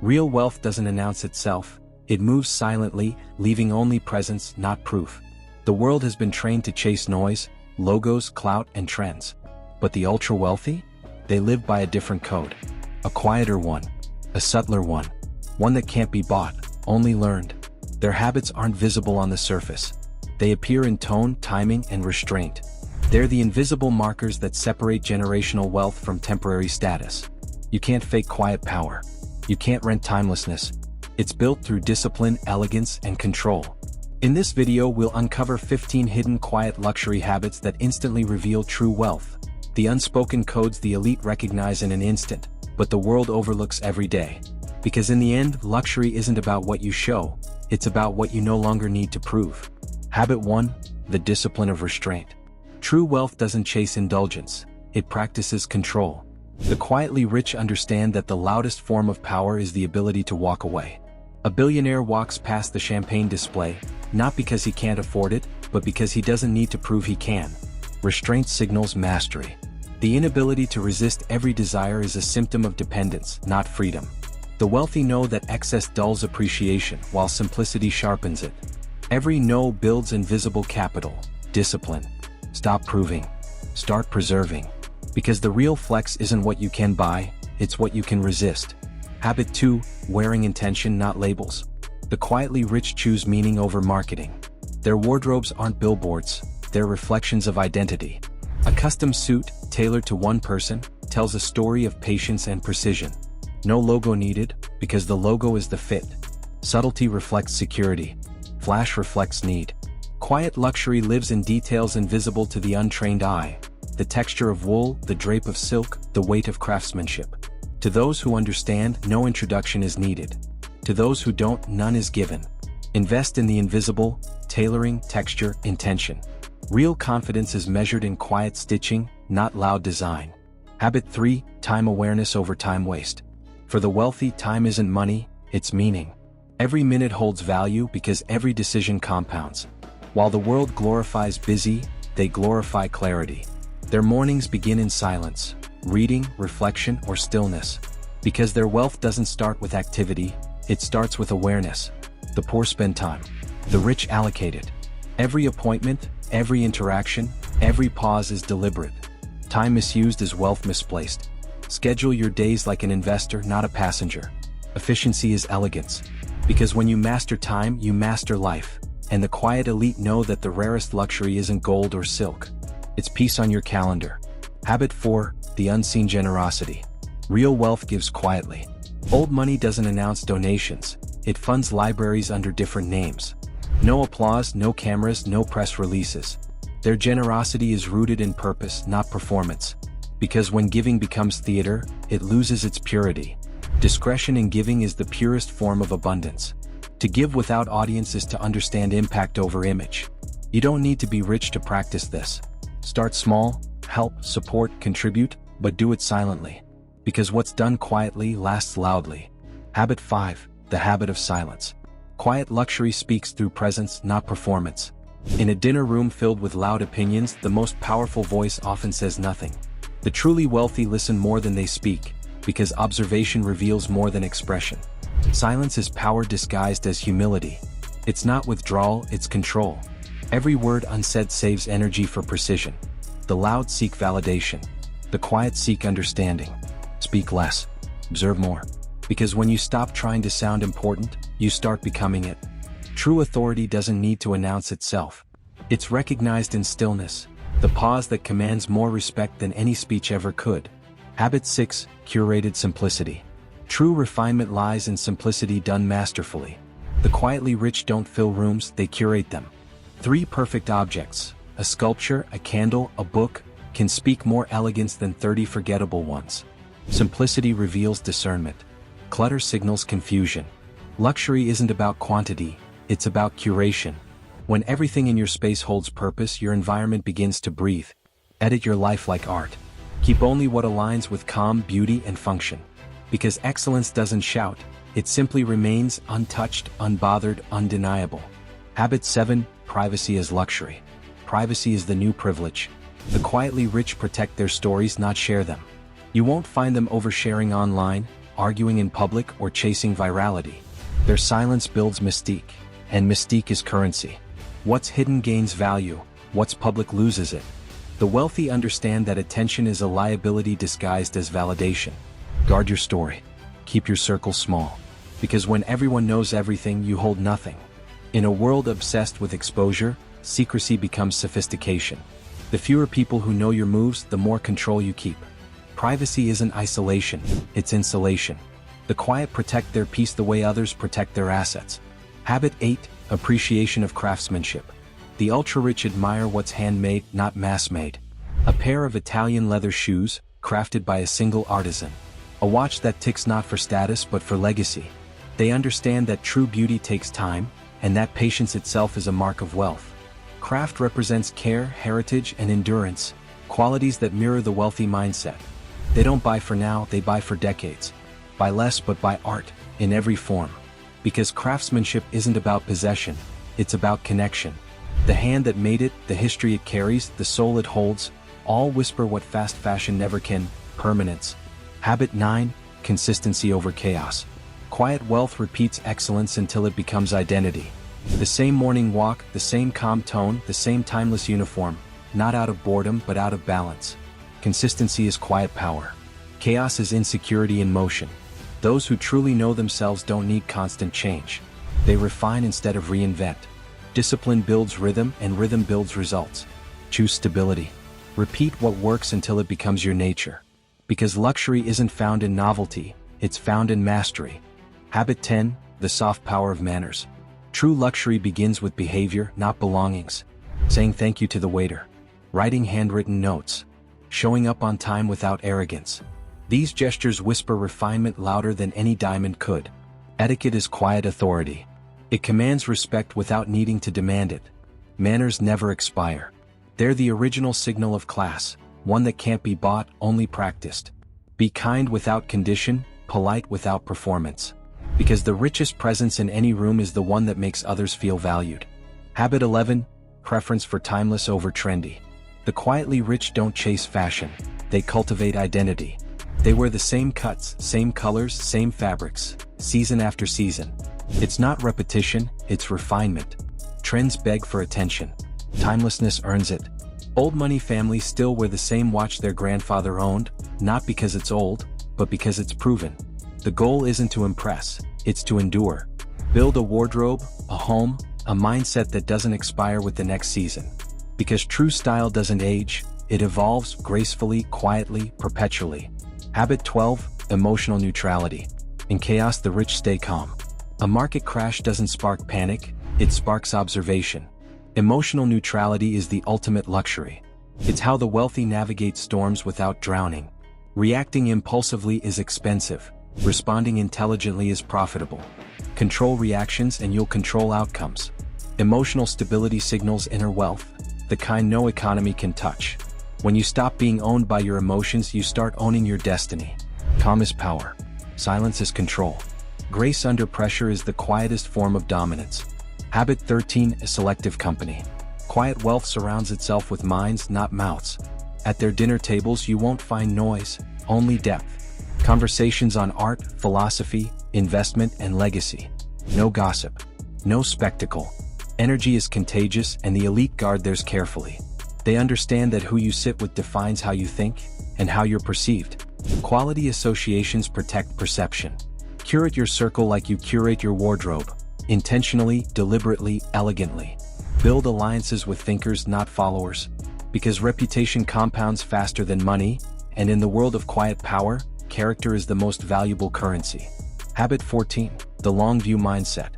Real wealth doesn't announce itself, it moves silently, leaving only presence, not proof. The world has been trained to chase noise, logos, clout, and trends. But the ultra-wealthy? They live by a different code. A quieter one. A subtler one. One that can't be bought, only learned. Their habits aren't visible on the surface. They appear in tone, timing, and restraint. They're the invisible markers that separate generational wealth from temporary status. You can't fake quiet power. You can't rent timelessness. It's built through discipline, elegance, and control. In this video, we'll uncover 15 hidden quiet luxury habits that instantly reveal true wealth. The unspoken codes the elite recognize in an instant, but the world overlooks every day. Because in the end, luxury isn't about what you show, it's about what you no longer need to prove. Habit 1. The discipline of restraint. True wealth doesn't chase indulgence, it practices control. The quietly rich understand that the loudest form of power is the ability to walk away. A billionaire walks past the champagne display, not because he can't afford it, but because he doesn't need to prove he can. Restraint signals mastery. The inability to resist every desire is a symptom of dependence, not freedom. The wealthy know that excess dulls appreciation, while simplicity sharpens it. Every no builds invisible capital. Discipline. Stop proving. Start preserving. Because the real flex isn't what you can buy, it's what you can resist. Habit 2. Wearing intention, not labels. The quietly rich choose meaning over marketing. Their wardrobes aren't billboards, they're reflections of identity. A custom suit, tailored to one person, tells a story of patience and precision. No logo needed, because the logo is the fit. Subtlety reflects security. Flash reflects need. Quiet luxury lives in details invisible to the untrained eye. The texture of wool, the drape of silk, the weight of craftsmanship. To those who understand, no introduction is needed. To those who don't, none is given. Invest in the invisible, tailoring, texture, intention. Real confidence is measured in quiet stitching, not loud design. Habit 3. Time awareness over time waste. For the wealthy, time isn't money, it's meaning. Every minute holds value because every decision compounds. While the world glorifies busy, they glorify clarity. Their mornings begin in silence, reading, reflection, or stillness. Because their wealth doesn't start with activity, it starts with awareness. The poor spend time. The rich allocate it. Every appointment, every interaction, every pause is deliberate. Time misused is wealth misplaced. Schedule your days like an investor, not a passenger. Efficiency is elegance. Because when you master time, you master life. And the quiet elite know that the rarest luxury isn't gold or silk. It's peace on your calendar. Habit 4. The unseen generosity. Real wealth gives quietly. Old money doesn't announce donations, it funds libraries under different names. No applause, no cameras, no press releases. Their generosity is rooted in purpose, not performance. Because when giving becomes theater, it loses its purity. Discretion in giving is the purest form of abundance. To give without audience is to understand impact over image. You don't need to be rich to practice this. Start small, help, support, contribute, but do it silently. Because what's done quietly lasts loudly. Habit 5. The habit of silence. Quiet luxury speaks through presence, not performance. In a dinner room filled with loud opinions, the most powerful voice often says nothing. The truly wealthy listen more than they speak, because observation reveals more than expression. Silence is power disguised as humility. It's not withdrawal, it's control. Every word unsaid saves energy for precision. The loud seek validation. The quiet seek understanding. Speak less. Observe more. Because when you stop trying to sound important, you start becoming it. True authority doesn't need to announce itself. It's recognized in stillness, the pause that commands more respect than any speech ever could. Habit 6. Curated simplicity. True refinement lies in simplicity done masterfully. The quietly rich don't fill rooms, they curate them. 3 perfect objects, a sculpture, a candle, a book, can speak more elegance than 30 forgettable ones. Simplicity reveals discernment. Clutter signals confusion. Luxury isn't about quantity, it's about curation. When everything in your space holds purpose, your environment begins to breathe. Edit your life like art. Keep only what aligns with calm, beauty, and function. Because excellence doesn't shout, it simply remains untouched, unbothered, undeniable. Habit 7. Privacy as luxury. Privacy is the new privilege. The quietly rich protect their stories, not share them. You won't find them oversharing online, arguing in public, or chasing virality. Their silence builds mystique, and mystique is currency. What's hidden gains value, what's public loses it. The wealthy understand that attention is a liability disguised as validation. Guard your story. Keep your circle small. Because when everyone knows everything, you hold nothing. In a world obsessed with exposure, secrecy becomes sophistication. The fewer people who know your moves, the more control you keep. Privacy isn't isolation, it's insulation. The quiet protect their peace the way others protect their assets. Habit 8, appreciation of craftsmanship. The ultra-rich admire what's handmade, not mass-made. A pair of Italian leather shoes, crafted by a single artisan. A watch that ticks not for status but for legacy. They understand that true beauty takes time, and that patience itself is a mark of wealth. Craft represents care, heritage, and endurance, qualities that mirror the wealthy mindset. They don't buy for now, they buy for decades. Buy less but buy art, in every form. Because craftsmanship isn't about possession, it's about connection. The hand that made it, the history it carries, the soul it holds, all whisper what fast fashion never can: permanence. Habit 9, consistency over chaos. Quiet wealth repeats excellence until it becomes identity. The same morning walk, the same calm tone, the same timeless uniform, not out of boredom but out of balance. Consistency is quiet power. Chaos is insecurity in motion. Those who truly know themselves don't need constant change. They refine instead of reinvent. Discipline builds rhythm, and rhythm builds results. Choose stability. Repeat what works until it becomes your nature. Because luxury isn't found in novelty, it's found in mastery. Habit 10, the soft power of manners. True luxury begins with behavior, not belongings. Saying thank you to the waiter. Writing handwritten notes. Showing up on time without arrogance. These gestures whisper refinement louder than any diamond could. Etiquette is quiet authority. It commands respect without needing to demand it. Manners never expire. They're the original signal of class, one that can't be bought, only practiced. Be kind without condition, polite without performance. Because the richest presence in any room is the one that makes others feel valued. Habit 11, preference for timeless over trendy. The quietly rich don't chase fashion, they cultivate identity. They wear the same cuts, same colors, same fabrics, season after season. It's not repetition, it's refinement. Trends beg for attention. Timelessness earns it. Old money families still wear the same watch their grandfather owned, not because it's old, but because it's proven. The goal isn't to impress, it's to endure. Build a wardrobe, a home, a mindset that doesn't expire with the next season. Because true style doesn't age, it evolves gracefully, quietly, perpetually. Habit 12, emotional neutrality. In chaos, the rich stay calm. A market crash doesn't spark panic, it sparks observation. Emotional neutrality is the ultimate luxury. It's how the wealthy navigate storms without drowning. Reacting impulsively is expensive. Responding intelligently is profitable. Control reactions and you'll control outcomes. Emotional stability signals inner wealth, the kind no economy can touch. When you stop being owned by your emotions, you start owning your destiny. Calm is power. Silence is control. Grace under pressure is the quietest form of dominance. Habit 13, a selective company. Quiet wealth surrounds itself with minds, not mouths. At their dinner tables you won't find noise, only depth. Conversations on art, philosophy, investment, and legacy. No gossip. No spectacle. Energy is contagious, and the elite guard theirs carefully. They understand that who you sit with defines how you think, and how you're perceived. Quality associations protect perception. Curate your circle like you curate your wardrobe. Intentionally, deliberately, elegantly. Build alliances with thinkers, not followers. Because reputation compounds faster than money, and in the world of quiet power, character is the most valuable currency. Habit 14, the long view mindset.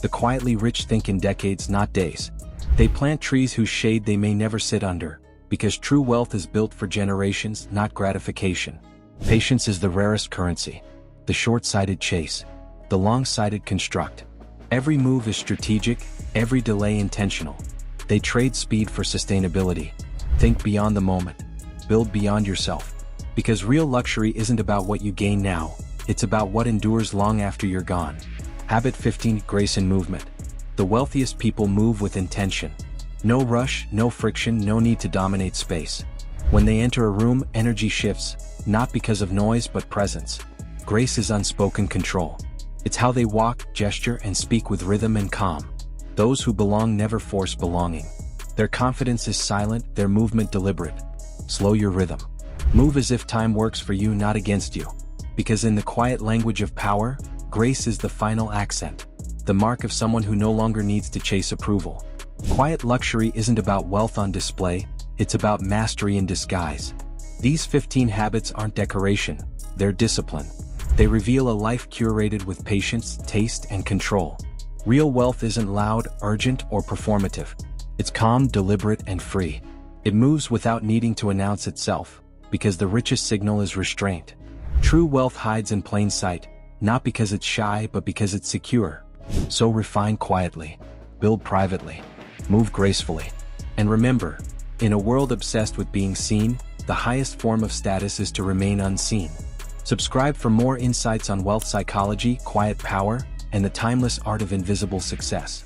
The quietly rich think in decades, not days. They plant trees whose shade they may never sit under, because true wealth is built for generations, not gratification. Patience is the rarest currency. The short-sighted chase. The long-sighted construct. Every move is strategic, every delay intentional. They trade speed for sustainability. Think beyond the moment. Build beyond yourself. Because real luxury isn't about what you gain now, it's about what endures long after you're gone. Habit 15, grace in movement. The wealthiest people move with intention. No rush, no friction, no need to dominate space. When they enter a room, energy shifts, not because of noise but presence. Grace is unspoken control. It's how they walk, gesture, and speak with rhythm and calm. Those who belong never force belonging. Their confidence is silent, their movement deliberate. Slow your rhythm. Move as if time works for you, not against you. Because in the quiet language of power, grace is the final accent. The mark of someone who no longer needs to chase approval. Quiet luxury isn't about wealth on display, it's about mastery in disguise. These 15 habits aren't decoration, they're discipline. They reveal a life curated with patience, taste, and control. Real wealth isn't loud, urgent, or performative. It's calm, deliberate, and free. It moves without needing to announce itself, because the richest signal is restraint. True wealth hides in plain sight, not because it's shy, but because it's secure. So refine quietly, build privately, move gracefully. And remember, in a world obsessed with being seen, the highest form of status is to remain unseen. Subscribe for more insights on wealth psychology, quiet power, and the timeless art of invisible success.